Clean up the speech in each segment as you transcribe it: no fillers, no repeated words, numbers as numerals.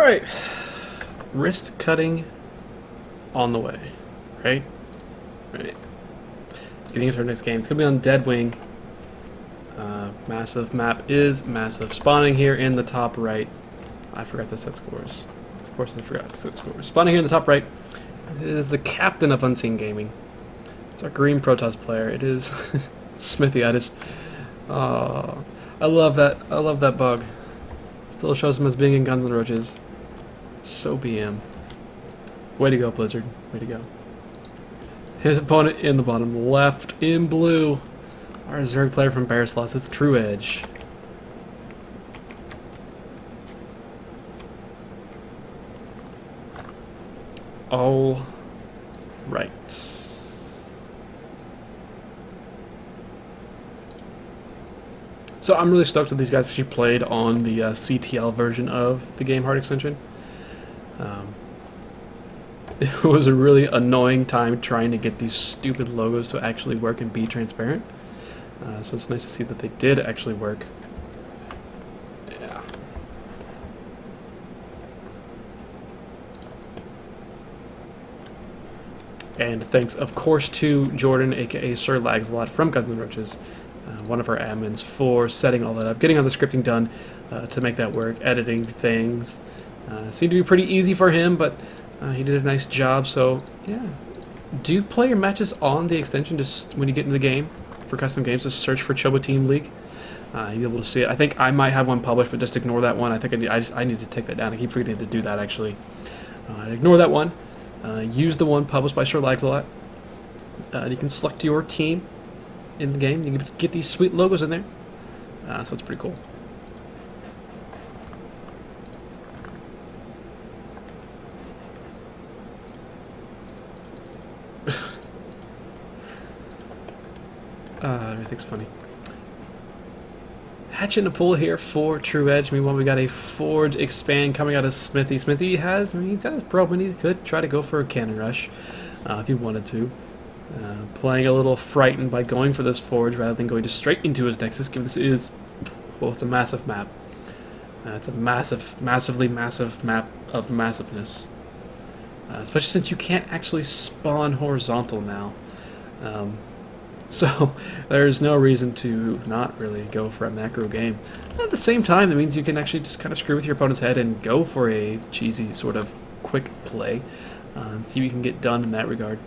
Alright. Wrist cutting on the way. Right? Right. Getting into our next game. It's going to be on Dead Wing. Massive map is massive. Spawning here in the top right. I forgot to set scores. Of course I forgot to set scores. Spawning here in the top right. It is the captain of Unseen Gaming. It's our green Protoss player. It is Smithy. I love that. I love that bug. Still shows him as being in Guns N' Roaches. So BM. Way to go, Blizzard. Way to go. His opponent in the bottom left in blue. Our Zerg player from Sloths. It's Truedge. All right. So I'm really stoked that these guys actually played on the CTL version of the game Heart extension. It was a really annoying time trying to get these stupid logos to actually work and be transparent. So it's nice to see that they did actually work. Yeah. And thanks, of course, to Jordan, aka Sir Lagsalot from Guns N' Roaches, one of our admins, for setting all that up, getting all the scripting done to make that work, editing things. Seemed to be pretty easy for him, but he did a nice job. So yeah, do play your matches on the extension just when you get into the game for custom games. Just search for Chobo Team League. You'll be able to see it. I think I might have one published, but just ignore that one. I think I need to take that down. I keep forgetting to do that actually. Ignore that one. Use the one published by Sir Lagsalot. You can select your team in the game. You can get these sweet logos in there. So it's pretty cool. Everything's funny. Hatch in the pool here for Truedge. Meanwhile, we got a Forge expand coming out of Smithy. Smithy has, he's got his probe, and he could try to go for a cannon rush if he wanted to. Playing a little frightened by going for this Forge rather than going straight into his Nexus. Given this is, well, it's a massive map. It's a massively massive map of massiveness. Especially since you can't actually spawn horizontal now. So there's no reason to not really go for a macro game. At the same time, that means you can actually just kind of screw with your opponent's head and go for a cheesy sort of quick play. See what you can get done in that regard.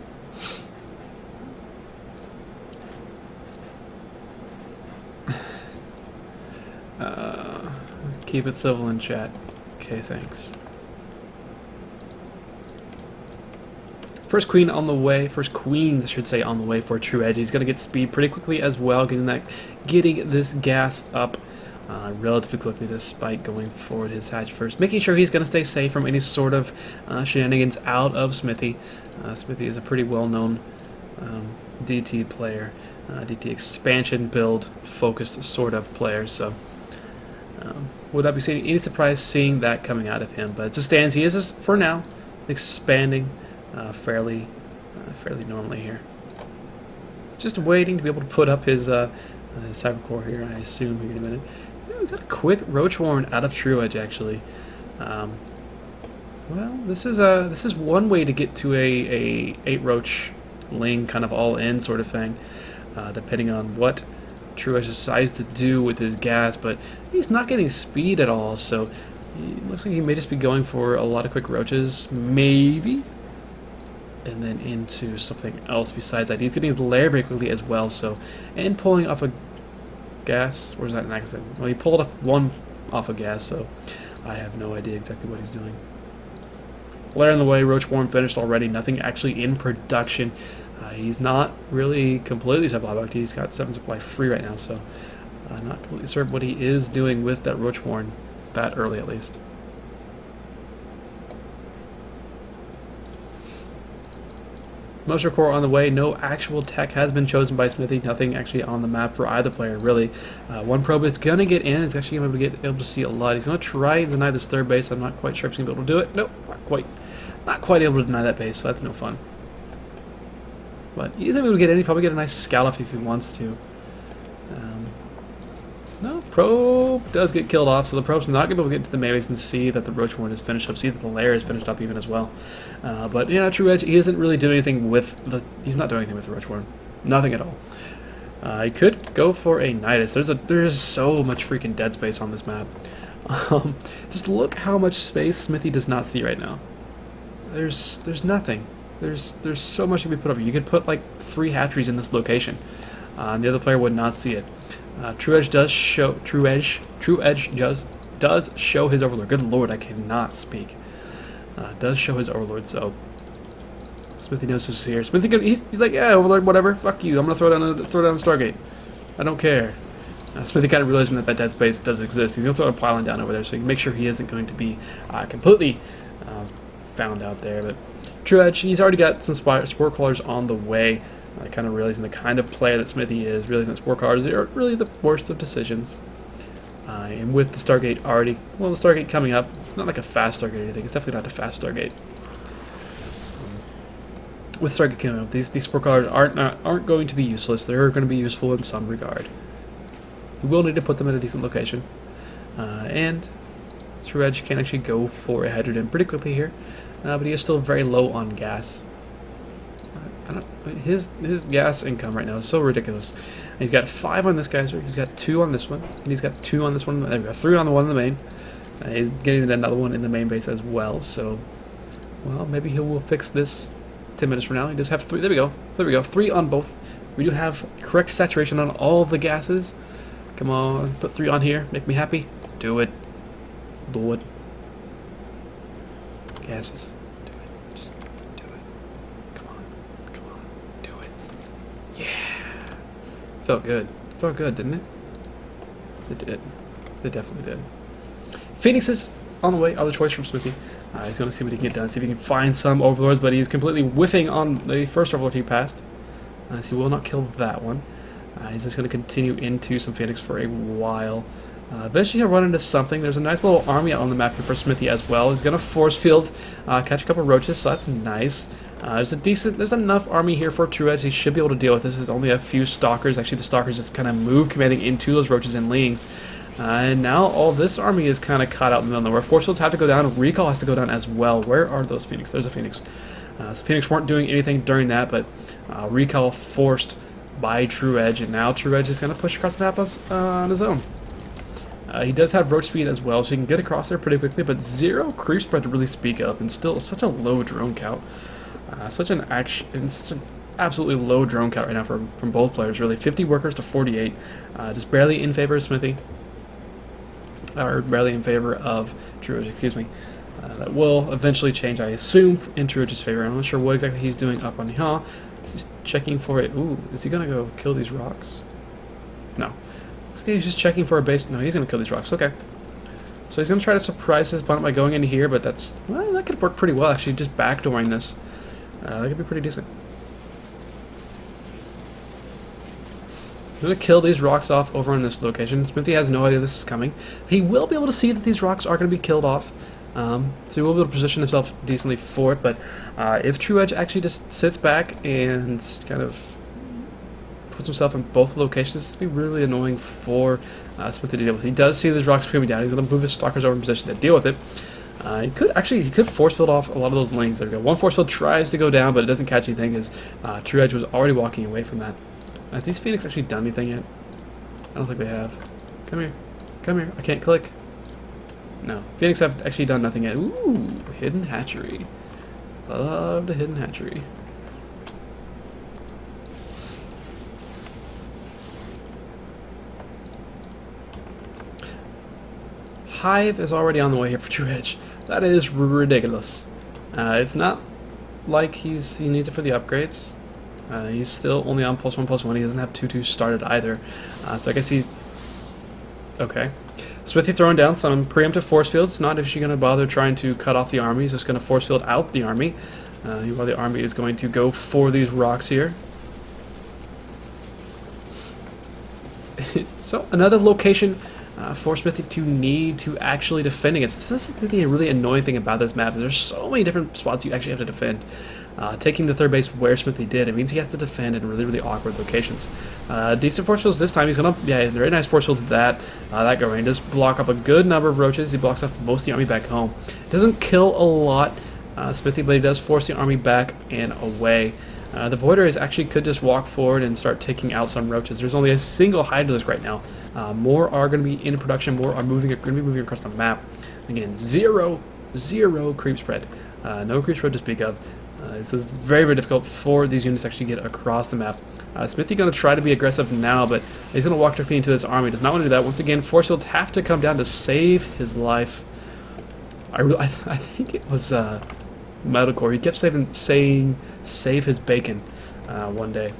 Keep it civil in chat. Okay, thanks. First queen on the way, first queens I should say on the way for Truedge. He's going to get speed pretty quickly as well, getting this gas up relatively quickly despite going for his hatch first. Making sure he's going to stay safe from any sort of shenanigans out of Smithy. Smithy is a pretty well-known DT player, DT expansion build focused sort of player, so would not be any surprise seeing that coming out of him. But it's a stance he is, for now, expanding fairly normally here. Just waiting to be able to put up his Cybercore here, I assume, here in a minute. Yeah, we got a quick Roach Warren out of Truedge, actually. Well, this is one way to get to a 8 Roach Ling kind of all-in sort of thing, depending on what Truedge decides to do with his gas, but he's not getting speed at all, so it looks like he may just be going for a lot of quick roaches, maybe, and then into something else besides that. He's getting his lair very quickly as well, so, and pulling off a gas, or is that an accident? Well, he pulled one off a gas, so I have no idea exactly what he's doing. Lair in the way, Roach Warren finished already, nothing actually in production. He's not really completely supply booked. He's got 7 supply free right now, so not completely certain what he is doing with that Roach Warren that early at least. Moisture Core on the way. No actual tech has been chosen by Smithy. Nothing actually on the map for either player, really. One probe is going to get in. It's actually going to be able to see a lot. He's going to try and deny this third base. I'm not quite sure if he's going to be able to do it. Nope, not quite able to deny that base, so that's no fun. But he's able to get in. He'll probably get a nice scallop if he wants to. No, probe does get killed off, so the probe's not going to be able to get to the main base and see that the roach warren is finished up, see that the lair is finished up even as well. But, you know, Truedge, he isn't really doing anything with the... He's not doing anything with the roach warren. Nothing at all. He could go for a Nidus. There's so much freaking dead space on this map. Just look how much space Smithy does not see right now. There's nothing. There's so much to be put over. You could put like 3 hatcheries in this location. And the other player would not see it. Truedge does show does show his overlord. Good lord, I cannot speak. Does show his overlord, so Smithy knows this is here. Smithy, he's like, yeah, overlord, whatever. Fuck you. I'm gonna throw down a Stargate. I don't care. Smithy kind of realizing that dead space does exist. He's gonna throw a pylon down over there, so you can make sure he isn't going to be completely found out there. But Truedge, he's already got some spore crawlers on the way. Kind of realizing the kind of player that Smithy is, realizing that spore crawlers are really the worst of decisions. And with the Stargate already, well, the Stargate coming up, it's not like a fast Stargate or anything. It's definitely not a fast Stargate. With Stargate coming up, these spore crawlers aren't going to be useless. They're going to be useful in some regard. You will need to put them in a decent location. And Truedge can actually go for a hydrogen pretty quickly here, but he is still very low on gas. His gas income right now is so ridiculous. He's got 5 on this geyser, he's got 2 on this one, and he's got 2 on this one. There we go, 3 on the one in the main. He's getting another one in the main base as well, so, well, maybe he will fix this 10 minutes from now. He does have 3, there we go, 3 on both. We do have correct saturation on all of the gases. Come on, put 3 on here, make me happy. Do it. Do it. Gases. Do it. Just do it. Come on. Come on. Do it. Yeah. Felt good. Felt good, didn't it? It did. It definitely did. Phoenix is on the way. Other choice from Smithy. He's going to see what he can get done. See if he can find some overlords, but he's completely whiffing on the first overlord he passed. So he will not kill that one. He's just going to continue into some Phoenix for a while. Eventually he'll run into something. There's a nice little army out on the map here for Smithy as well. He's going to force field, catch a couple roaches, so that's nice. There's enough army here for Truedge. He should be able to deal with this. There's only a few stalkers. Actually, the stalkers just kind of move commanding into those roaches and leanings. And now all this army is kind of caught out in the middle of nowhere. Force fields have to go down. Recall has to go down as well. Where are those Phoenix? There's a Phoenix. So Phoenix weren't doing anything during that, but recall forced by Truedge, and now Truedge is going to push across the map on his own. He does have roach speed as well, so he can get across there pretty quickly, but 0 creep spread to really speak of, and still such a low drone count. Such an absolutely low drone count right now from both players, really. 50 workers to 48, just barely in favor of Smithy, or barely in favor of Truedge, excuse me. That will eventually change, I assume, in Truedge's favor. I'm not sure what exactly he's doing up on here. He's checking for it. Ooh, is he going to go kill these rocks? No. Okay, he's just checking for a base. No, he's going to kill these rocks. Okay. So he's going to try to surprise his opponent by going into here, but that's... Well, that could work pretty well, actually, just backdooring this. That could be pretty decent. I'm going to kill these rocks off over on this location. Smithy has no idea this is coming. He will be able to see that these rocks are going to be killed off. So he will be able to position himself decently for it, but if Truedge actually just sits back and kind of puts himself in both locations, this will be really annoying for Smithy to deal with. He does see these rocks coming down. He's going to move his stalkers over in position to deal with it. He could force field off a lot of those lanes. There we go. One force field tries to go down, but it doesn't catch anything because Truedge was already walking away from that. Have these Phoenix actually done anything yet? I don't think they have. Come here. Come here. I can't click. No. Phoenix have actually done nothing yet. Ooh, hidden hatchery. Love the hidden hatchery. Hive is already on the way here for Truedge. That is ridiculous. It's not like he needs it for the upgrades. He's still only on +1/+1. He doesn't have 2/2 started either. So I guess he's... Okay. Smithy throwing down some preemptive force fields. Not actually going to bother trying to cut off the army. He's just going to force field out the army. While the army is going to go for these rocks here. So another location for Smithy to need to actually defend against. This is the really annoying thing about this map. Is there's so many different spots you actually have to defend. taking the third base where Smithy did. It means he has to defend in really, really awkward locations. Decent force fields this time. He's gonna, yeah, very nice force fields that go in. He does block up a good number of roaches. He blocks off most of the army back home. Doesn't kill a lot, Smithy, but he does force the army back and away. The Voiders actually could just walk forward and start taking out some roaches. There's only a single Hydralisk right now. More are going to be in production. More are going to be moving across the map. Again, zero creep spread. No creep spread to speak of. This is very, very difficult for these units to actually get across the map. Smithy going to try to be aggressive now, but he's going to walk directly into this army. Does not want to do that. Once again, force fields have to come down to save his life. I think it was Metalcore. He kept saying save his bacon one day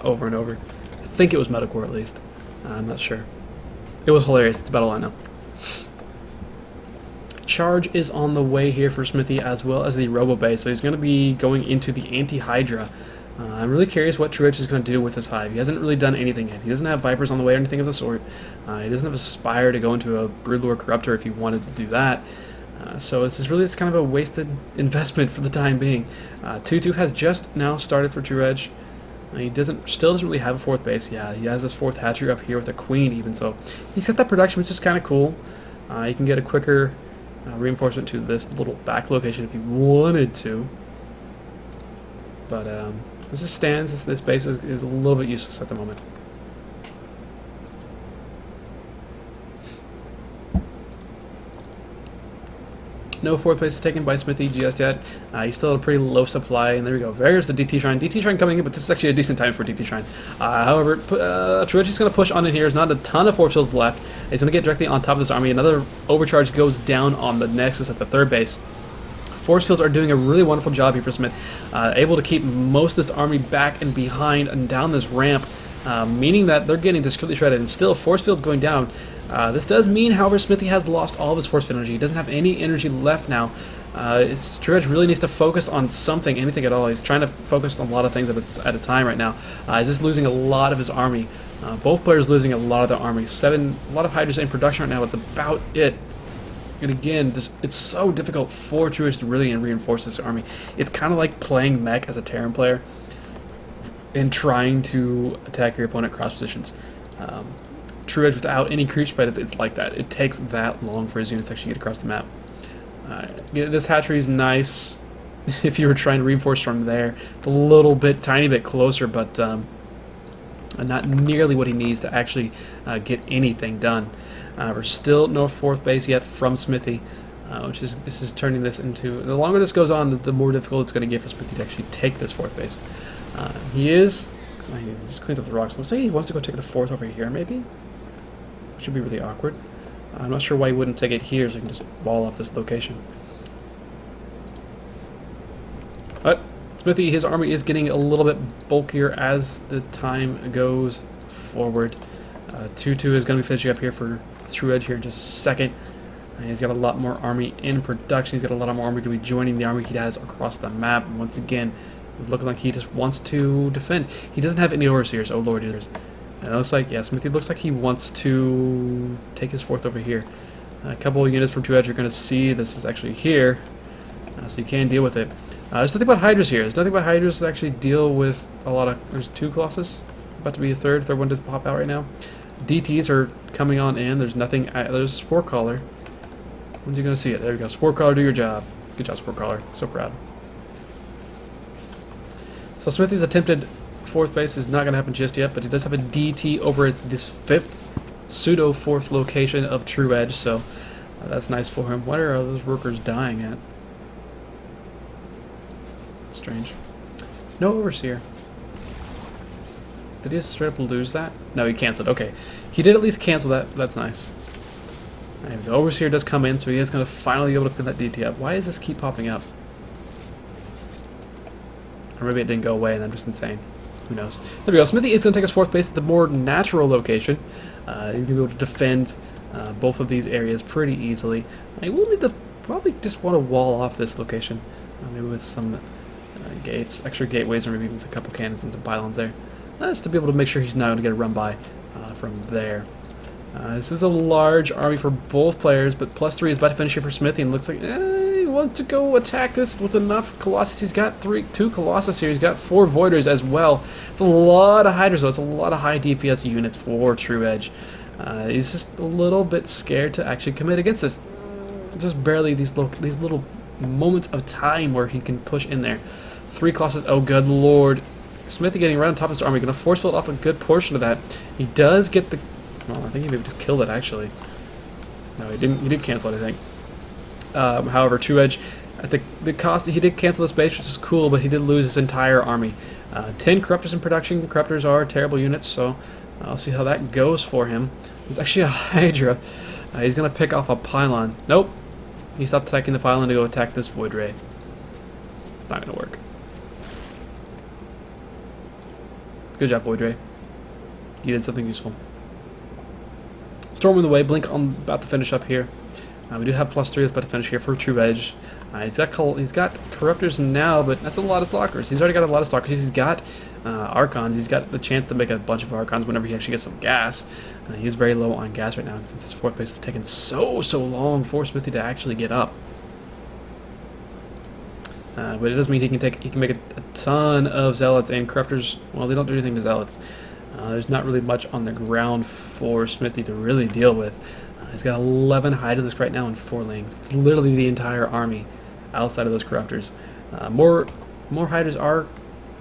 over and over. I think it was Metalcore at least. I'm not sure. It was hilarious. It's about all I know. Charge is on the way here for Smithy as well as the Robo Base, so he's going to be going into the Anti-Hydra. I'm really curious what Truedge is going to do with this hive. He hasn't really done anything yet. He doesn't have Vipers on the way or anything of the sort. He doesn't have a Spire to go into a Broodlord Corruptor if he wanted to do that. So it's kind of a wasted investment for the time being. 2-2 has just now started for Truedge. He still doesn't really have a fourth base. Yeah, he has this fourth hatchery up here with a queen even, so he's got that production, which is kind of cool. You can get a quicker reinforcement to this little back location if you wanted to. But as it stands, this base is a little bit useless at the moment. No fourth base taken by Smithy just yet. He's still at a pretty low supply, and there we go. There's the DT Shrine. DT Shrine coming in, but this is actually a decent time for DT Shrine. However, Truedge is going to push on in here. There's not a ton of force fields left. He's going to get directly on top of this army. Another overcharge goes down on the Nexus at the third base. Force fields are doing a really wonderful job here for Smith, able to keep most of this army back and behind and down this ramp, meaning that they're getting discreetly shredded, and still force fields going down. This does mean, however, Smithy has lost all of his force field energy. He doesn't have any energy left now. Truedge really needs to focus on something, anything at all. He's trying to focus on a lot of things at a time right now. He's just losing a lot of his army. Both players losing a lot of their armies. A lot of Hydras in production right now. It's about it. And again, it's so difficult for Truedge to really reinforce this army. It's kind of like playing mech as a Terran player and trying to attack your opponent cross positions. Truedge without any creep spread, it's like that. It takes that long for his units to actually get across the map. This hatchery is nice if you were trying to reinforce from there. It's a little bit, tiny bit closer, but not nearly what he needs to actually get anything done. We're still no fourth base yet from Smithy, this is turning this into, the longer this goes on, the more difficult it's going to get for Smithy to actually take this fourth base. He just cleans up the rocks. Looks like he wants to go take the fourth over here, maybe? Should be really awkward. I'm not sure why he wouldn't take it here, so he can just ball off this location. But Smithy, his army is getting a little bit bulkier as the time goes forward. 2-2 is going to be finishing up here for Truedge here in just a second. He's got a lot more army in production. He's got a lot more army going to be joining the army he has across the map. And once again, looking like he just wants to defend. He doesn't have any overseers. Oh lord, it looks like, yeah, Smithy looks like he wants to take his fourth over here. A couple of units from Truedge are going to see this is actually here, so you can deal with it. There's nothing but Hydras here. There's nothing but Hydras to actually deal with a lot of... There's two Colossus. About to be a third one just pop out right now. DTs are coming on in. There's nothing... there's a Spore Caller. When's he going to see it? There we go. Spore Caller, do your job. Good job, Spore Caller. So proud. So Smithy's attempted fourth base is not going to happen just yet, but he does have a DT over at this fifth pseudo fourth location of Truedge, so that's nice for him. Where are those workers dying at? Strange. No overseer. Did he just straight up lose that? No, he canceled. Okay. He did at least cancel that. That's nice. And the overseer does come in, so he is going to finally be able to clean that DT up. Why does this keep popping up? Or maybe it didn't go away and I'm just insane. Who knows? There we go. Smithy is going to take his fourth base at the more natural location. He's going to be able to defend both of these areas pretty easily. He will need to probably just want to wall off this location. Maybe with some gates, extra gateways, or maybe even a couple cannons and some pylons there. Just to be able to make sure he's not going to get a run by from there. This is a large army for both players, but +3 is about to finish here for Smithy, and looks like he want to go attack this with enough Colossus. He's got two Colossus here. He's got 4 Voiders as well. It's a lot of Hydras, though. It's a lot of high DPS units for Truedge. He's just a little bit scared to actually commit against this. Just barely these little moments of time where he can push in there. 3 Colossus. Oh, good lord. Smithy getting right on top of his army. Going to force field off a good portion of that. He does get the... Well, I think he maybe just killed it, actually. No, he didn't. He did cancel it, I think. However, Truedge, at the cost, he did cancel this base, which is cool, but he did lose his entire army. 10 Corruptors in production. Corruptors are terrible units, so I'll see how that goes for him. There's actually a Hydra. He's going to pick off a Pylon. Nope. He stopped attacking the Pylon to go attack this Void Ray. It's not going to work. Good job, Void Ray. You did something useful. Storm in the way. Blink on about to finish up here. We do have +3 that's about to finish here for Truedge. He's got Corruptors now, but that's a lot of Stalkers. He's already got a lot of Stalkers. He's got Archons. He's got the chance to make a bunch of Archons whenever he actually gets some gas. He's very low on gas right now, and since his 4th base has taken so long for Smithy to actually get up. But it does mean he can make a ton of Zealots and Corruptors. Well, they don't do anything to Zealots. There's not really much on the ground for Smithy to really deal with. He's got 11 Hydras right now and 4 Lings. It's literally the entire army outside of those Corruptors. More Hydras are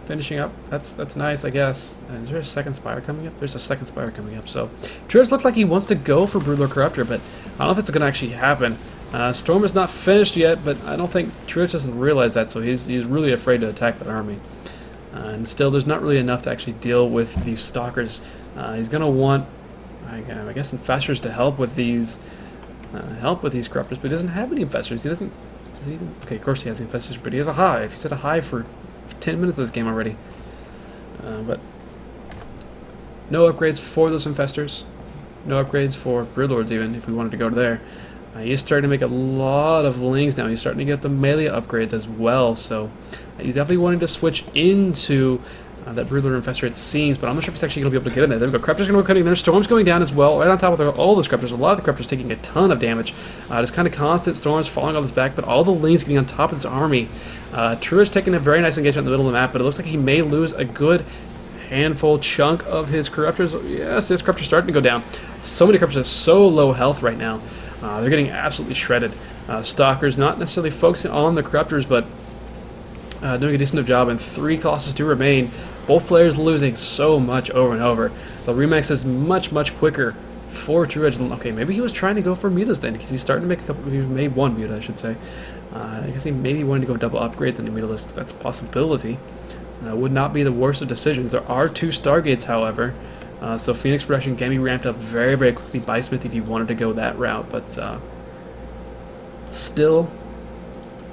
finishing up. That's nice, I guess. Is there a second Spire coming up? There's a second Spire coming up. So Truedge looks like he wants to go for Broodlord Corruptor, but I don't know if it's going to actually happen. Storm is not finished yet, but I don't think Truedge doesn't realize that, so he's really afraid to attack that army. And still, there's not really enough to actually deal with these Stalkers. He's going to want, I guess, Infestors to help with these Corruptors, but he doesn't have any Infestors. He doesn't. Does he even? Okay, of course he has Infestors, but he has a Hive. He's had a Hive for 10 minutes of this game already. But no upgrades for those Infestors. No upgrades for Broodlords even, if we wanted to go to there. He's starting to make a lot of Lings now. He's starting to get the melee upgrades as well, so he's definitely wanting to switch into that Broodlord Infestor, it seems, but I'm not sure if he's actually going to be able to get in there. There we go. Corruptor's going to go cutting there. Storm's going down as well, right on top of all the Corruptors. A lot of the Corruptors taking a ton of damage. Just kind of constant Storms falling on his back, but all the Lings getting on top of his army. Truedge taking a very nice engagement in the middle of the map, but it looks like he may lose a good chunk of his Corruptors. Yes, his Corruptors starting to go down. So many Corruptors have so low health right now. They're getting absolutely shredded. Stalkers not necessarily focusing on the Corruptors, but doing a decent job, and 3 Colossus do remain. Both players losing so much over and over. The Remax is much quicker for Truedge. Okay, maybe he was trying to go for mutas then, because he's starting to make a couple. He made 1 muta, I should say. I guess he maybe wanted to go double upgrades on the muta list. That's a possibility. Would not be the worst of decisions. There are 2 Stargates, however. So Phoenix production can be ramped up very quickly by Smithy if you wanted to go that route, but still,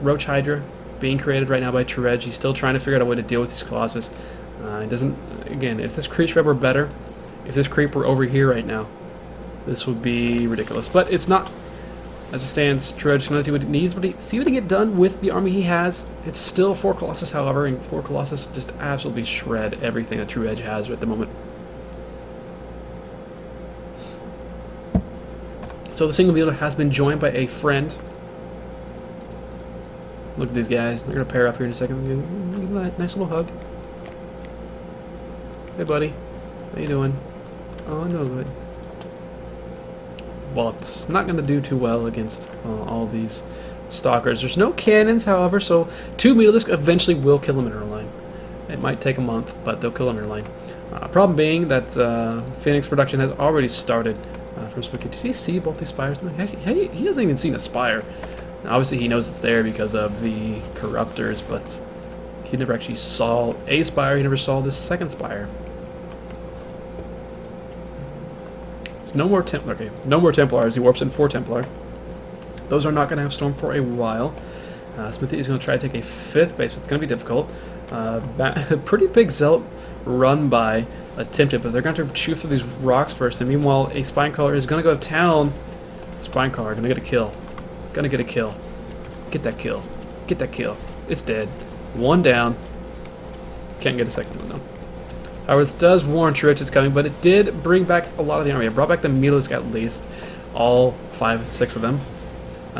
Roach Hydra being created right now by Truedge. He's still trying to figure out a way to deal with these Colossus. It doesn't. Again, if this creep shred were better, if this creep were over here right now, this would be ridiculous. But it's not. As it stands, Truedge's going to do what he needs, but see what he get done with the army he has. It's still 4 Colossus, however, and 4 Colossus just absolutely shred everything that Truedge has at the moment. So the single muta has been joined by a friend. Look at these guys. They're going to pair up here in a second. Give them a nice little hug. Hey, buddy. How you doing? Oh, no good. Well, it's not going to do too well against all these Stalkers. There's no cannons, however, so 2 Mutalisks eventually will kill him in her line. It might take a month, but they'll kill him in her line. Problem being that Phoenix production has already started from Smithy. Did he see both these spires? He hasn't even seen a spire. Obviously, he knows it's there because of the Corruptors, but he never actually saw a spire. He never saw this second spire. So no more Templar. Okay, no more Templars. He warps in 4 Templar. Those are not going to have Storm for a while. Smithy is going to try to take a 5th base, but it's going to be difficult. A pretty big Zealot run by attempted, but they're going to shoot through these rocks first, and meanwhile a Spinecrawler is going to go to town. Spinecrawler going to get a kill. Going to get a kill. Get that kill. Get that kill. It's dead. 1 down. Can't get a second one though. However, this does warn Truedge is coming, but it did bring back a lot of the army. It brought back the Mutalisk at least. All 5, 6 of them.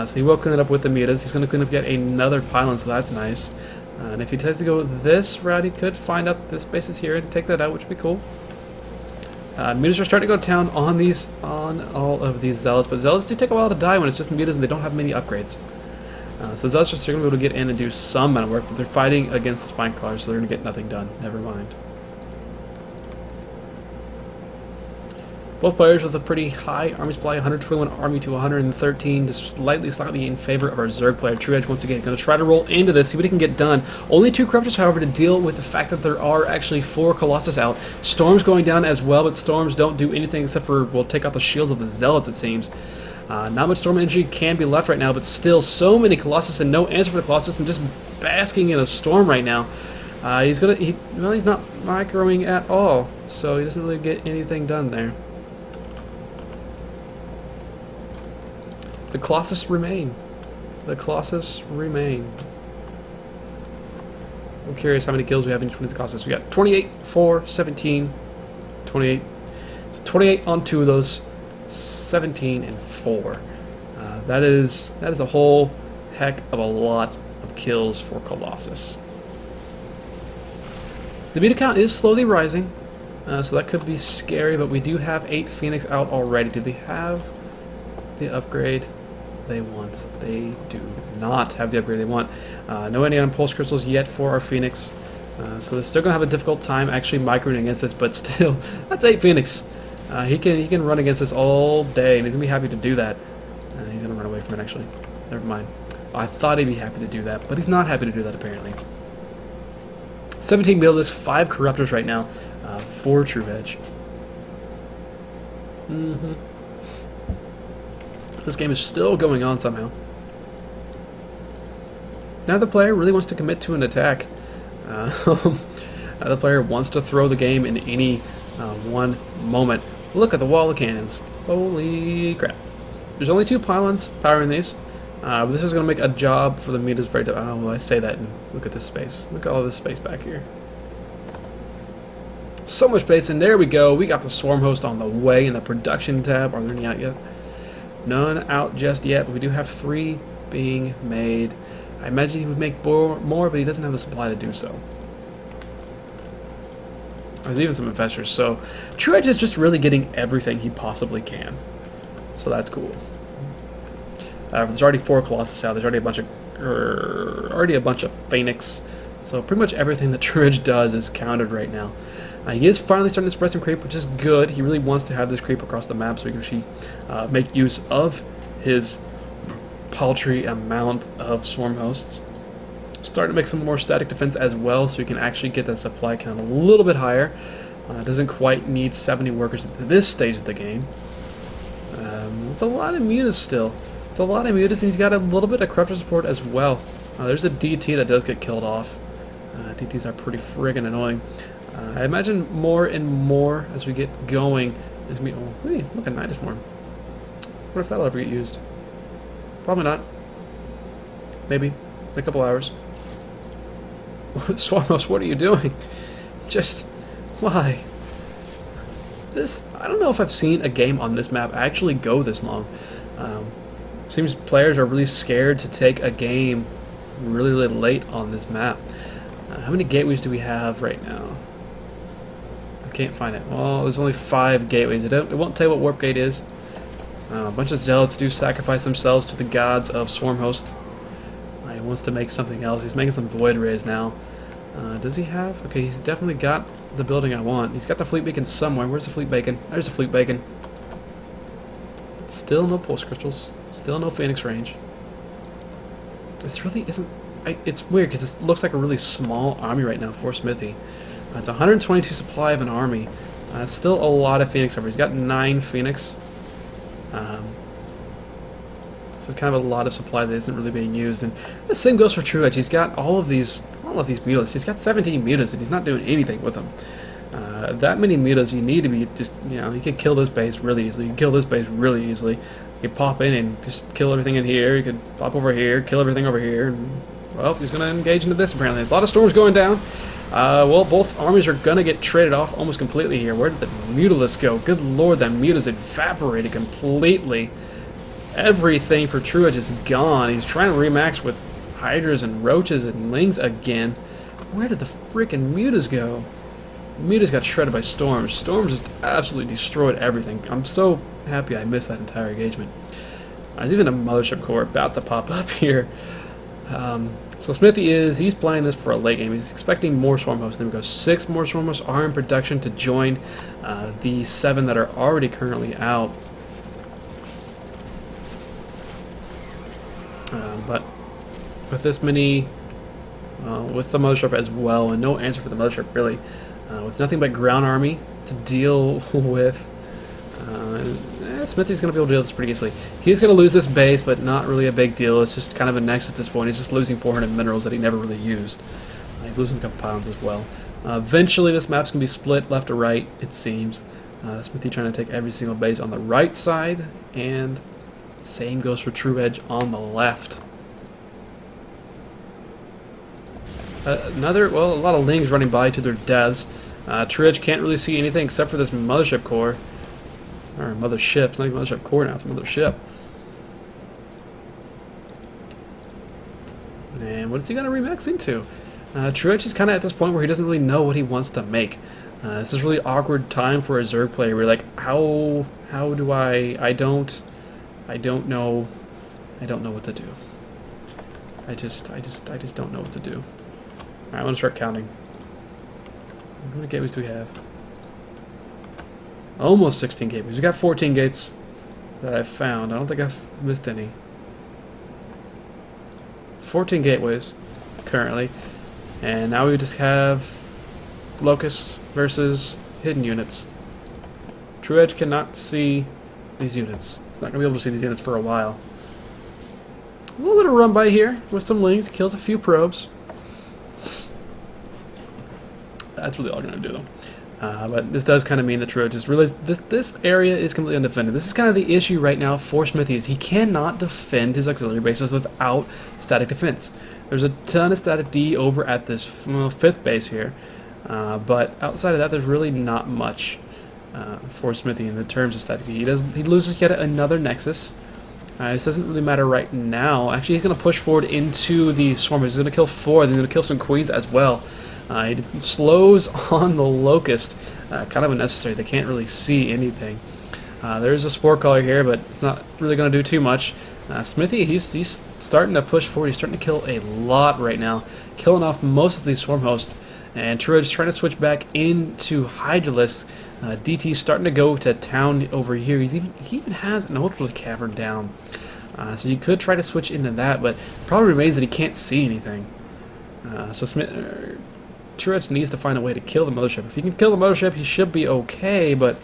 So he will clean it up with the mutas. He's going to clean up yet another pylon, so that's nice. And if he decides to go this route, he could find out this base is here and take that out, which would be cool. Mutas are starting to go to town on all of these zealots, but zealots do take a while to die when it's just mutas and they don't have many upgrades. So zealots are still going to be able to get in and do some amount of work, but they're fighting against the spine crawlers, so they're going to get nothing done. Never mind. Both players with a pretty high army supply, 121 army to 113, just slightly in favor of our Zerg player. Truedge once again going to try to roll into this, see what he can get done. Only 2 Corruptors, however, to deal with the fact that there are actually 4 Colossus out. Storms going down as well, but Storms don't do anything except for, well, take out the shields of the Zealots, it seems. Not much Storm energy can be left right now, but still so many Colossus and no answer for the Colossus and just basking in a storm right now. He's not microing at all, so he doesn't really get anything done there. The Colossus remain. The Colossus remain. I'm curious how many kills we have in each one of the Colossus. We got 28, 4, 17, 28. So 28 on 2 of those, 17 and 4. That is a whole heck of a lot of kills for Colossus. The meter count is slowly rising, so that could be scary, but we do have 8 Phoenix out already. Do they have the upgrade they want? They do not have the upgrade they want. No any Pulse Crystals yet for our Phoenix, so they're still going to have a difficult time actually microing against this, but still, that's 8 Phoenix. He can run against us all day, and he's going to be happy to do that. He's going to run away from it, actually. Never mind. I thought he'd be happy to do that, but he's not happy to do that, apparently. 17 Militus, 5 Corruptors right now for Truedge. This game is still going on somehow. Now the player really wants to commit to an attack. The player wants to throw the game in any one moment. Look at the wall of cannons. Holy crap. There's only 2 pylons powering these. But this is going to make a job for the mutas very difficult. Oh, well, I say that and look at this space. Look at all this space back here. So much space, and there we go. We got the Swarm Host on the way in the production tab. Are there any out yet? None out just yet, but we do have 3 being made. I imagine he would make more, but he doesn't have the supply to do so. There's even some investors, so Truedge is just really getting everything he possibly can. So that's cool. There's already 4 Colossus out. There's already a bunch of Phoenix. So pretty much everything that Truedge does is counted right now. He is finally starting to spread some creep, which is good. He really wants to have this creep across the map so he can actually make use of his paltry amount of Swarm Hosts. Starting to make some more static defense as well so he can actually get that supply count a little bit higher. Doesn't quite need 70 workers at this stage of the game. It's a lot of mutas still. It's a lot of mutas, and he's got a little bit of corruptor support as well. There's a DT that does get killed off. DTs are pretty friggin' annoying. I imagine more and more as we get going. Oh, hey, look at Night is warm. What if that'll ever get used? Probably not. Maybe. In a couple hours. Swarmos, what are you doing? Just... why? I don't know if I've seen a game on this map actually go this long. Seems players are really scared to take a game really late on this map. How many gateways do we have right now? I can't find it. Well, there's only 5 gateways. It won't tell you what warp gate is. A bunch of zealots do sacrifice themselves to the gods of Swarm Host. He wants to make something else. He's making some void rays now. Does he have? Okay, he's definitely got the building I want. He's got the fleet beacon somewhere. Where's the fleet beacon? There's the fleet beacon. Still no pulse crystals. Still no Phoenix range. This really isn't... it's weird because this looks like a really small army right now for Smithy. It's 122 supply of an army. It's still a lot of Phoenix over. He's got 9 Phoenix. This is kind of a lot of supply that isn't really being used. And the same goes for Truedge. He's got all of these mutas. He's got 17 mutas and he's not doing anything with them. That many mutas, you need to be just, you can kill this base really easily. You can kill this base really easily. You could pop in and just kill everything in here. You could pop over here, kill everything over here. And, well, he's going to engage into this apparently. A lot of storms going down. Well, both armies are going to get traded off almost completely here. Where did the Mutalisk go? Good lord, that Mutas evaporated completely. Everything for Truedge is gone. He's trying to remax with Hydras and Roaches and Lings again. Where did the freaking Mutas go? Mutas got shredded by Storms. Storms just absolutely destroyed everything. I'm so happy I missed that entire engagement. There's even a Mothership Core about to pop up here. So Smithy he's playing this for a late game. He's expecting more Swarm Hosts. There we go. 6 more Swarm Hosts are in production to join the 7 that are already currently out. But with this many, with the Mothership as well, and no answer for the Mothership really, with nothing but ground army to deal with, Smithy's going to be able to deal with this pretty easily. He's going to lose this base, but not really a big deal. It's just kind of a next at this point. He's just losing 400 minerals that he never really used. He's losing a couple pounds as well. Eventually, this map's going to be split left to right, it seems. Smithy trying to take every single base on the right side, and same goes for Truedge on the left. A lot of Lings running by to their deaths. Truedge can't really see anything except for this Mothership Core. Or Mothership, it's not even Mothership Core now, it's Mothership. And what is he going to remix into? Truedge is kind of at this point where he doesn't really know what he wants to make. This is a really awkward time for a Zerg player. We're like, how do I don't know what to do. I just don't know what to do. Alright, I'm gonna start counting. How many gateways do we have? Almost 16 gateways. We got 14 gates that I've found. I don't think I've missed any. 14 gateways currently. And now we just have Locusts versus hidden units. Truedge cannot see these units. He's not going to be able to see these units for a while. A little bit of run by here with some Lings. Kills a few probes. That's really all I'm going to do, though. But this does kind of mean that Truedge just realized this area is completely undefended. This is kind of the issue right now for Smithy, is he cannot defend his auxiliary bases without static defense. There's a ton of static D over at this 5th base here, but outside of that, there's really not much for Smithy in the terms of static D. He loses yet another Nexus. This doesn't really matter right now. Actually, he's going to push forward into the Swarmers. He's going to kill 4. He's going to kill some Queens as well. He slows on the Locust, kind of unnecessary. They can't really see anything. There's a Spore Caller here, but it's not really going to do too much. Smithy, he's starting to push forward. He's starting to kill a lot right now, killing off most of these Swarm Hosts. And Truedge trying to switch back into Hydralisks. DT's starting to go to town over here. He even has an Ultra Cavern down. So you could try to switch into that, but the problem remains that he can't see anything. Truedge needs to find a way to kill the Mothership. If he can kill the Mothership, he should be okay, but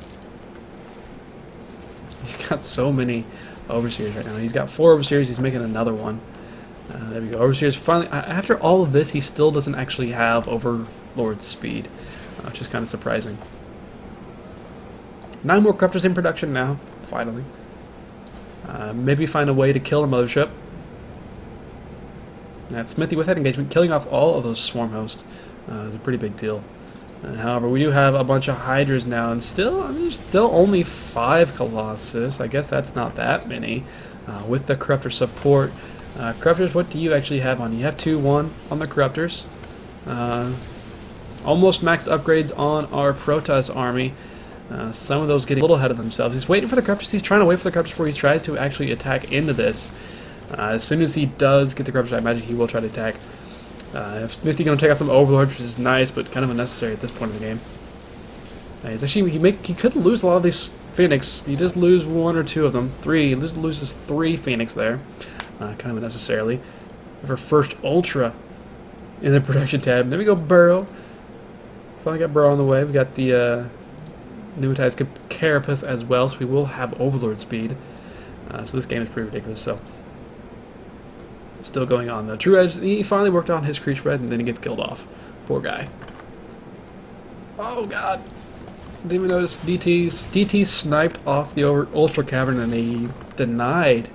he's got so many Overseers right now. He's got 4 Overseers, he's making another one. There we go. Overseers finally, after all of this, he still doesn't actually have Overlord speed, which is kind of surprising. 9 more Corruptors in production now, finally. Maybe find a way to kill the Mothership. That's Smithy with that engagement, killing off all of those Swarm Hosts. Is a pretty big deal. However, we do have a bunch of Hydras now, and still, there's still only 5 Colossus. I guess that's not that many. With the Corruptor support. Corruptors, what do you actually have on? You have 2-1 on the Corruptors. Almost maxed upgrades on our Protoss army. Some of those getting a little ahead of themselves. He's waiting for the Corruptors. He's trying to wait for the Corruptors before he tries to actually attack into this. As soon as he does get the Corruptors, I imagine he will try to attack. Smithy going to take out some Overlords, which is nice, but kind of unnecessary at this point in the game. He's actually he could lose a lot of these Phoenix. He does lose 1 or 2 of them. 3. He loses 3 Phoenix there, kind of unnecessarily. For first Ultra in the production tab. There we go, Burrow. Finally got Burrow on the way. We got the Pneumatized Carapace as well, so we will have Overlord speed. So this game is pretty ridiculous. So. Still going on though. Truedge, he finally worked on his creep spread and then he gets killed off. Poor guy. Oh god. Didn't even notice DT sniped off the Ultra Cavern and they denied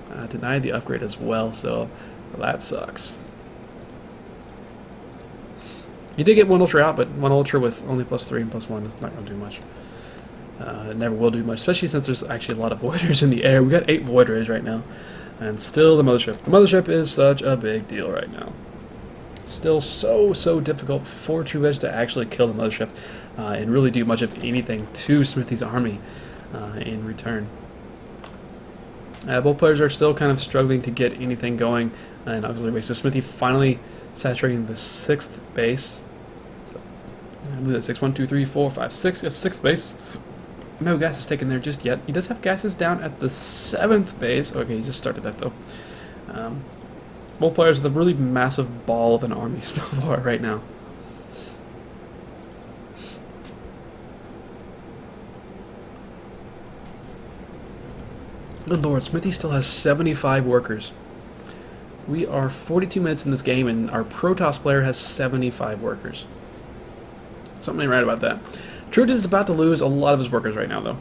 the upgrade as well, so that sucks. You did get 1 Ultra out, but 1 Ultra with only +3 and +1, that's not going to do much. It never will do much, especially since there's actually a lot of voiders in the air. We got 8 voiders right now, and still the mothership. The mothership is such a big deal right now. Still so difficult for Truedge to actually kill the mothership and really do much of anything to Smithy's army in return. Both players are still kind of struggling to get anything going in auxiliary base. So Smithy finally saturating the 6th base. I believe that's 6, 1, 2, 3, 4, 5, 6. Yes, 6th base. No gas is taken there just yet. He does have gases down at the 7th base. Okay, he just started that though. Both players with a really massive ball of an army so far right now. Good lord, Smithy still has 75 workers. We are 42 minutes in this game and our Protoss player has 75 workers. Something ain't right about that. Truedge is about to lose a lot of his workers right now though.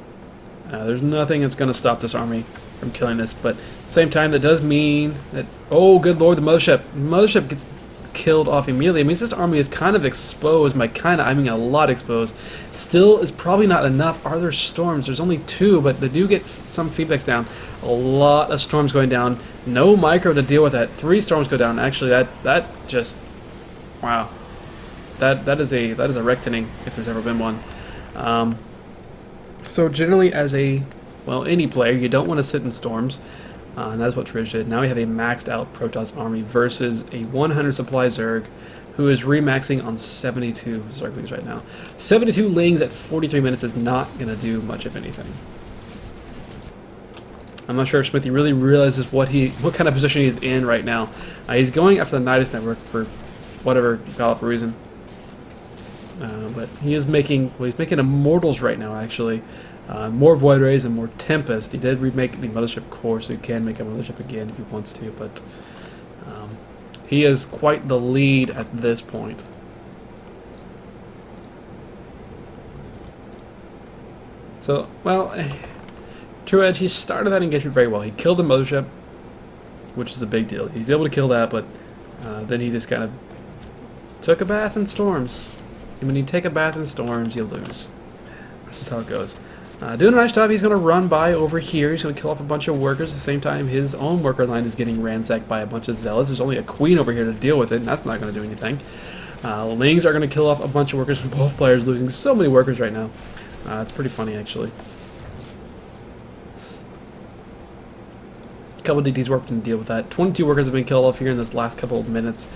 There's nothing that's going to stop this army from killing this, but at the same time that does mean that, oh good lord, the mothership gets killed off immediately. It means this army is kind of exposed. By kind of, I mean a lot exposed. Still is probably not enough. Are there storms? There's only 2, but they do get some feedbacks down. A lot of storms going down. No micro to deal with that. 3 storms go down. Actually, that just, wow. That is a reckoning if there's ever been one. So generally, as any player, you don't want to sit in storms. And that's what Truedge did. Now we have a maxed out Protoss army versus a 100 supply Zerg who is remaxing on 72 Zerglings right now. 72 Lings at 43 minutes is not going to do much of anything. I'm not sure if Smithy really realizes what kind of position he's in right now. He's going after the Nidus network for whatever call-out reason. But he is making, he's making Immortals right now actually. More Void Rays and more Tempest. He did remake the Mothership core, so he can make a Mothership again if he wants to, but he is quite the lead at this point. So, well, Truedge, he started that engagement very well. He killed the Mothership, which is a big deal. He's able to kill that, but then he just kind of took a bath in storms. And when you take a bath in storms, you lose. That's just how it goes. Doing a nice job. He's going to run by over here. He's going to kill off a bunch of workers. At the same time, his own worker line is getting ransacked by a bunch of zealots. There's only a queen over here to deal with it, and that's not going to do anything. Lings are going to kill off a bunch of workers from both players, losing so many workers right now. It's pretty funny, actually. A couple of DDs worked to deal with that. 22 workers have been killed off here in this last couple of minutes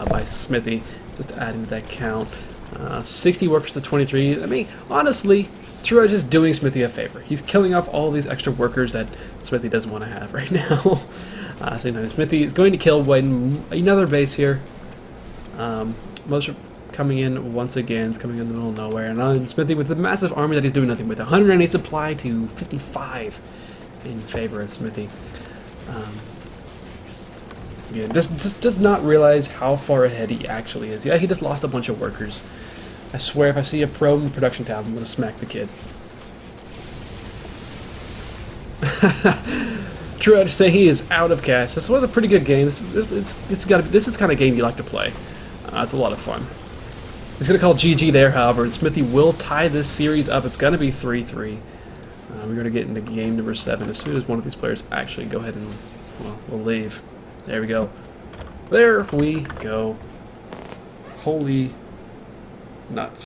by Smithy, just adding to that count. 60 workers to 23. I mean, honestly, Truedge is doing Smithy a favor. He's killing off all these extra workers that Smithy doesn't want to have right now. Same time, Smithy is going to kill another base here. Mothership coming in once again. It's coming in the middle of nowhere. And Smithy with the massive army that he's doing nothing with. 190 supply to 55 in favor of Smithy. Yeah, just does not realize how far ahead he actually is. Yeah, he just lost a bunch of workers. I swear, if I see a pro in the production tab, I'm going to smack the kid. Truedge say he is out of cash. This was a pretty good game. This is the kind of game you like to play. It's a lot of fun. He's going to call GG there, however. Smithy will tie this series up. It's going to be 3-3. We're going to get into game number 7 as soon as one of these players actually go ahead and, well, we'll leave. There we go. There we go. Holy nuts.